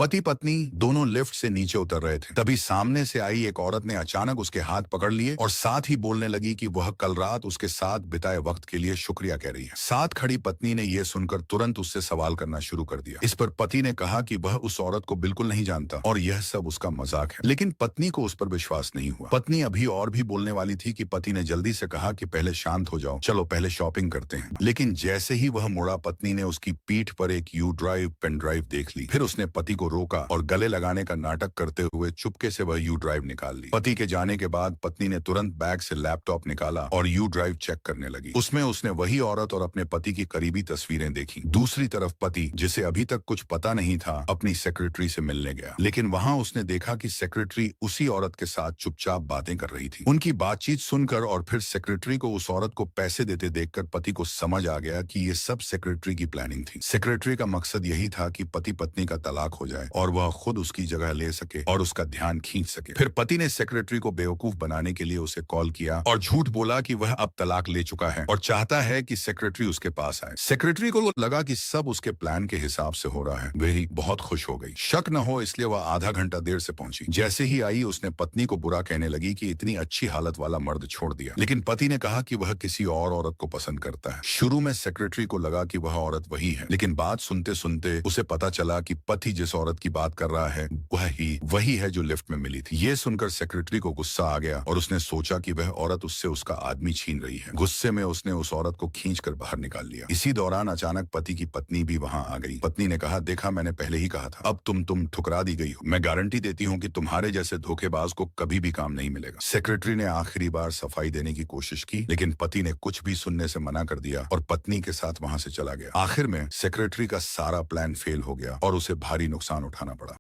पति पत्नी दोनों लिफ्ट से नीचे उतर रहे थे, तभी सामने से आई एक औरत ने अचानक उसके हाथ पकड़ लिए और साथ ही बोलने लगी कि वह कल रात उसके साथ बिताए वक्त के लिए शुक्रिया कह रही है। साथ खड़ी पत्नी ने यह सुनकर तुरंत उससे सवाल करना शुरू कर दिया। इस पर पति ने कहा कि वह उस औरत को बिल्कुल नहीं जानता और यह सब उसका मजाक है, लेकिन पत्नी को उस पर विश्वास नहीं हुआ। पत्नी अभी और भी बोलने वाली थी कि पति ने जल्दी से कहा कि पहले शांत हो जाओ, चलो पहले शॉपिंग करते हैं। लेकिन जैसे ही वह मुड़ा, पत्नी ने उसकी पीठ पर एक यू ड्राइव पेन ड्राइव देख ली। फिर उसने पति को रोका और गले लगाने का नाटक करते हुए चुपके से वह यू ड्राइव निकाल ली। पति के जाने के बाद पत्नी ने तुरंत बैग से लैपटॉप निकाला और यू ड्राइव चेक करने लगी। उसमें उसने वही औरत और अपने पति की करीबी तस्वीरें देखी। दूसरी तरफ पति, जिसे अभी तक कुछ पता नहीं था, अपनी सेक्रेटरी से मिलने गया, लेकिन वहां उसने देखा कि सेक्रेटरी उसी औरत के साथ चुपचाप बातें कर रही थी। उनकी बातचीत सुनकर और फिर सेक्रेटरी को उस औरत को पैसे देते देखकर पति को समझ आ गया कि ये सब सेक्रेटरी की प्लानिंग थी। सेक्रेटरी का मकसद यही था कि पति पत्नी का तलाक हो जाए और वह खुद उसकी जगह ले सके और उसका ध्यान खींच सके। फिर पति ने सेक्रेटरी को बेवकूफ बनाने के लिए उसे कॉल किया और झूठ बोला कि वह अब तलाक ले चुका है और चाहता है कि सेक्रेटरी उसके पास आए। सेक्रेटरी को लगा कि सब उसके प्लान के हिसाब से हो रहा है। वही बहुत खुश हो गई। शक न हो इसलिए वह आधा घंटा देर से पहुंची। जैसे ही आई, उसने पत्नी को बुरा कहने लगी कि इतनी अच्छी हालत वाला मर्द छोड़ दिया। लेकिन पति ने कहा कि वह किसी और औरत को पसंद करता है। शुरू में सेक्रेटरी को लगा कि वह औरत वही है, लेकिन बात सुनते सुनते उसे पता चला कि पति जिस औरत की बात कर रहा है वही है जो लिफ्ट में मिली थी। ये सुनकर सेक्रेटरी को गुस्सा आ गया और उसने सोचा कि वह औरत उससे उसका आदमी छीन रही है। गुस्से में उसने उस औरत को खींचकर बाहर निकाल लिया। इसी दौरान अचानक पति की पत्नी भी वहां आ गई। पत्नी ने कहा, देखा, मैंने पहले ही कहा था, अब तुम ठुकरा दी गई हो। मैं गारंटी देती हूँ कि तुम्हारे जैसे धोखेबाज को कभी भी काम नहीं मिलेगा। सेक्रेटरी ने आखिरी बार सफाई देने की कोशिश की, लेकिन पति ने कुछ भी सुनने से मना कर दिया और पत्नी के साथ वहां से चला गया। आखिर में सेक्रेटरी का सारा प्लान फेल हो गया और उसे भारी नुकसान उठाना पड़ा।